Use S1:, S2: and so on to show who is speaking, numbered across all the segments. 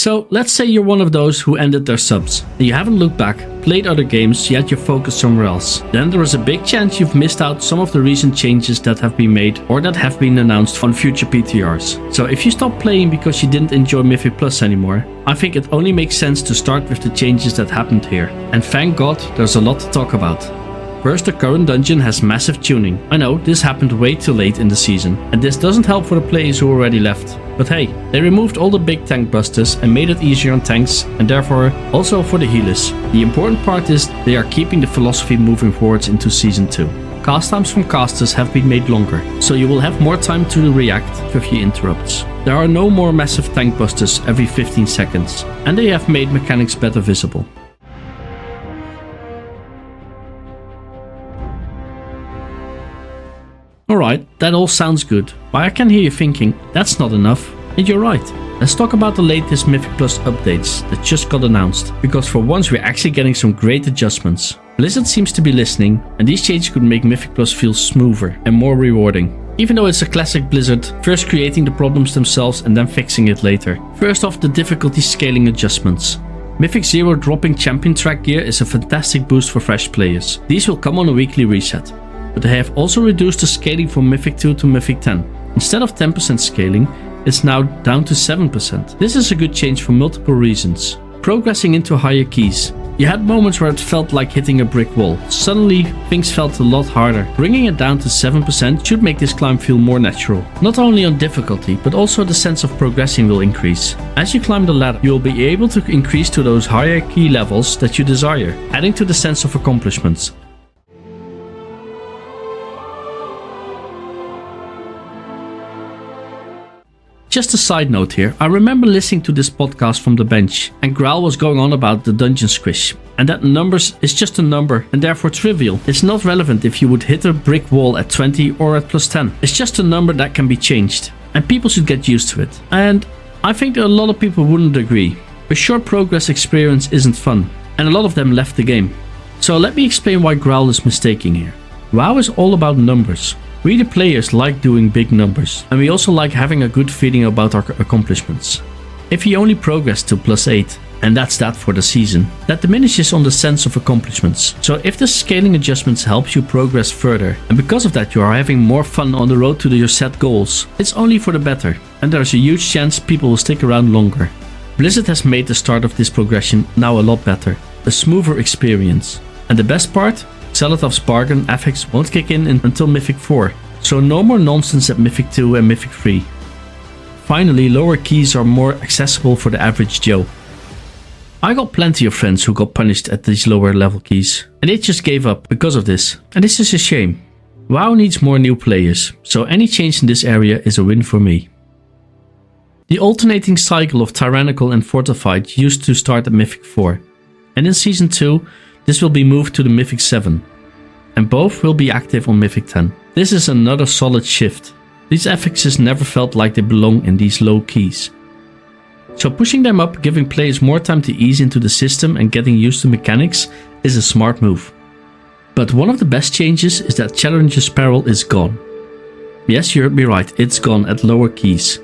S1: So let's say you're one of those who ended their subs, and you haven't looked back, played other games, yet you're focused somewhere else. Then there is a big chance you've missed out some of the recent changes that have been made or that have been announced on future PTRs. So if you stop playing because you didn't enjoy Mythic Plus anymore, I think it only makes sense to start with the changes that happened here. And thank God there's a lot to talk about. First, the current dungeon has massive tuning. I know, this happened way too late in the season, and this doesn't help for the players who already left. But hey, they removed all the big tank busters and made it easier on tanks, and therefore also for the healers. The important part is they are keeping the philosophy moving forwards into Season 2. Cast times from casters have been made longer, so you will have more time to react to a few interrupts. There are no more massive tank busters every 15 seconds, and they have made mechanics better visible. Alright, that all sounds good, but I can hear you thinking, that's not enough. And you're right. Let's talk about the latest Mythic Plus updates that just got announced, because for once we're actually getting some great adjustments. Blizzard seems to be listening, and these changes could make Mythic Plus feel smoother and more rewarding. Even though it's a classic Blizzard, first creating the problems themselves and then fixing it later. First off, the difficulty scaling adjustments. Mythic 0 dropping champion track gear is a fantastic boost for fresh players. These will come on a weekly reset. But they have also reduced the scaling from Mythic 2 to Mythic 10. Instead of 10% scaling, it's now down to 7%. This is a good change for multiple reasons. Progressing into higher keys. You had moments where it felt like hitting a brick wall. Suddenly, things felt a lot harder. Bringing it down to 7% should make this climb feel more natural. Not only on difficulty, but also the sense of progressing will increase. As you climb the ladder, you will be able to increase to those higher key levels that you desire, adding to the sense of accomplishments. Just a side note here, I remember listening to this podcast from the bench, and Graal was going on about the dungeon squish, and that numbers is just a number and therefore trivial. It's not relevant if you would hit a brick wall at 20 or at plus 10. It's just a number that can be changed, and people should get used to it. And I think that a lot of people wouldn't agree. A short progress experience isn't fun, and a lot of them left the game. So let me explain why Graal is mistaken here. WoW is all about numbers. We the players like doing big numbers, and we also like having a good feeling about our accomplishments. If you only progress to plus 8, and that's that for the season, that diminishes on the sense of accomplishments. So if the scaling adjustments helps you progress further, and because of that you are having more fun on the road to your set goals, it's only for the better, and there's a huge chance people will stick around longer. Blizzard has made the start of this progression now a lot better, a smoother experience. And the best part? Xelothav's bargain affix won't kick in until Mythic 4, so no more nonsense at Mythic 2 and Mythic 3. Finally, lower keys are more accessible for the average Joe. I got plenty of friends who got punished at these lower level keys, and they just gave up because of this, and this is a shame. WoW needs more new players, so any change in this area is a win for me. The alternating cycle of Tyrannical and Fortified used to start at Mythic 4, and in Season 2, this will be moved to the Mythic 7, and both will be active on Mythic 10. This is another solid shift. These affixes never felt like they belong in these low keys. So pushing them up, giving players more time to ease into the system and getting used to mechanics is a smart move. But one of the best changes is that Challenger's Peril is gone. Yes, you heard me right, it's gone at lower keys.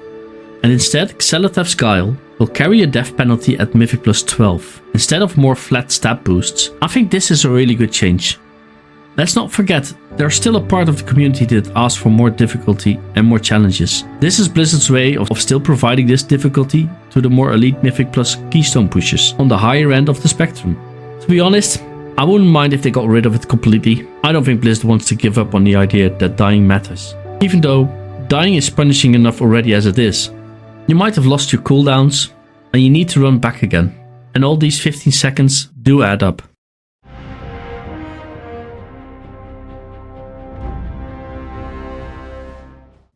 S1: And instead, Xelothav's Guile will carry a death penalty at Mythic plus 12, instead of more flat stat boosts. I think this is a really good change. Let's not forget, there's still a part of the community that asks for more difficulty and more challenges. This is Blizzard's way of still providing this difficulty to the more elite Mythic plus keystone pushers on the higher end of the spectrum. To be honest, I wouldn't mind if they got rid of it completely. I don't think Blizzard wants to give up on the idea that dying matters. Even though dying is punishing enough already as it is. You might have lost your cooldowns, and you need to run back again. And all these 15 seconds do add up.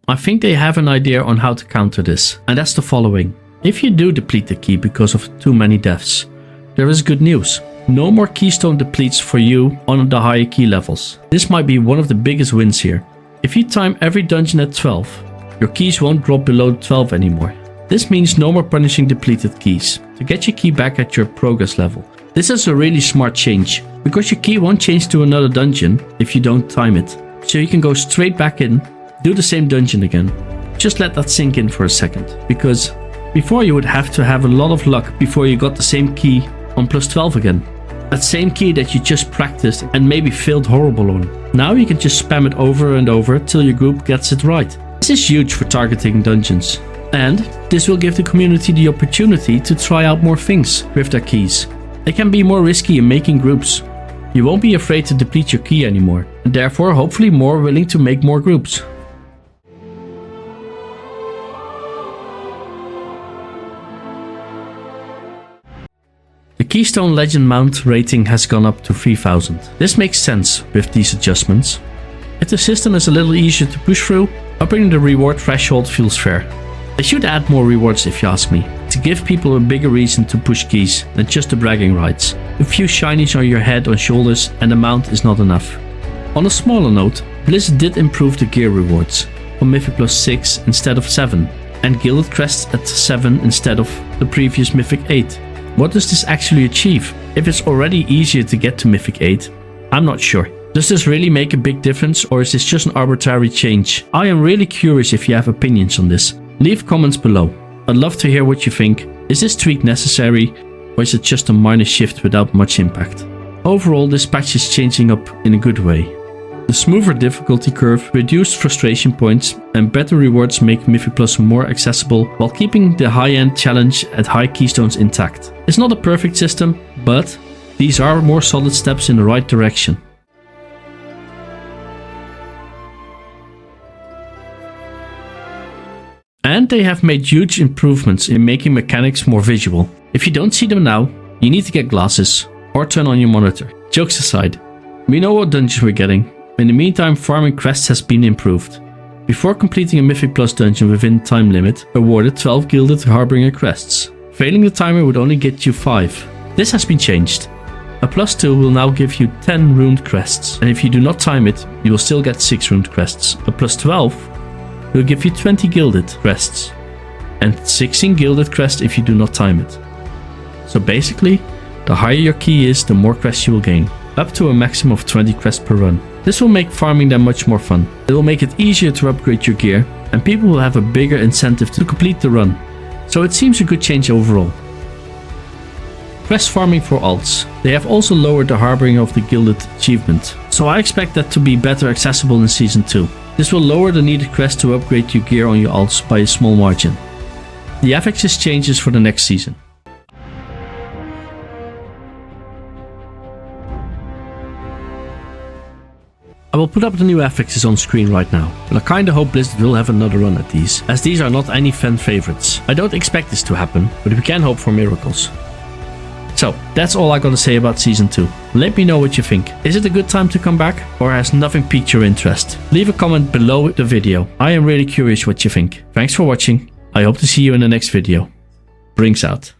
S1: I think they have an idea on how to counter this, and that's the following. If you do deplete the key because of too many deaths, there is good news. No more keystone depletes for you on the higher key levels. This might be one of the biggest wins here. If you time every dungeon at 12, your keys won't drop below 12 anymore. This means no more punishing depleted keys, to get your key back at your progress level. This is a really smart change, because your key won't change to another dungeon if you don't time it. So you can go straight back in, do the same dungeon again. Just let that sink in for a second, because Before you would have to have a lot of luck before you got the same key on plus 12 again. That same key that you just practiced and maybe failed horrible on. Now you can just spam it over and over till your group gets it right. This is huge for targeting dungeons. And this will give the community the opportunity to try out more things with their keys. They can be more risky in making groups. You won't be afraid to deplete your key anymore, and therefore hopefully more willing to make more groups. The Keystone Legend mount rating has gone up to 3000. This makes sense with these adjustments. If the system is a little easier to push through, upping the reward threshold feels fair. They should add more rewards if you ask me, to give people a bigger reason to push keys than just the bragging rights. A few shinies on your head or shoulders and the mount is not enough. On a smaller note, Blizzard did improve the gear rewards, from Mythic plus 6 instead of 7, and Gilded Crests at 7 instead of the previous Mythic 8. What does this actually achieve? If it's already easier to get to Mythic 8, I'm not sure. Does this really make a big difference, or is this just an arbitrary change? I am really curious if you have opinions on this. Leave comments below. I'd love to hear what you think. Is this tweak necessary, or is it just a minor shift without much impact? Overall, this patch is changing up in a good way. The smoother difficulty curve, reduced frustration points, and better rewards make Mythic Plus more accessible while keeping the high-end challenge at high keystones intact. It's not a perfect system, but these are more solid steps in the right direction. And they have made huge improvements in making mechanics more visual. If you don't see them now, you need to get glasses or turn on your monitor. Jokes aside, we know what dungeons we're getting. In the meantime, farming crests has been improved. Before completing a Mythic Plus dungeon within time limit, awarded 12 Gilded Harbinger crests. Failing the timer would only get you 5. This has been changed. A plus 2 will now give you 10 ruined crests, and if you do not time it, you will still get 6 ruined crests. A plus 12 will give you 20 Gilded crests, and 16 Gilded crests if you do not time it. So basically, the higher your key is, the more crests you will gain, up to a maximum of 20 crests per run. This will make farming them much more fun. It will make it easier to upgrade your gear, and people will have a bigger incentive to complete the run. So it seems a good change overall. Crest farming for alts. They have also lowered the harboring of the Gilded achievement, so I expect that to be better accessible in Season 2. This will lower the needed crest to upgrade your gear on your alts by a small margin. The affixes changes for the next season. I will put up the new affixes on screen right now, but I kinda hope Blizzard will have another run at these, as these are not any fan favorites. I don't expect this to happen, but we can hope for miracles. So, that's all I gotta say about Season 2. Let me know what you think. Is it a good time to come back, or has nothing piqued your interest? Leave a comment below the video. I am really curious what you think. Thanks for watching. I hope to see you in the next video. Brinks out.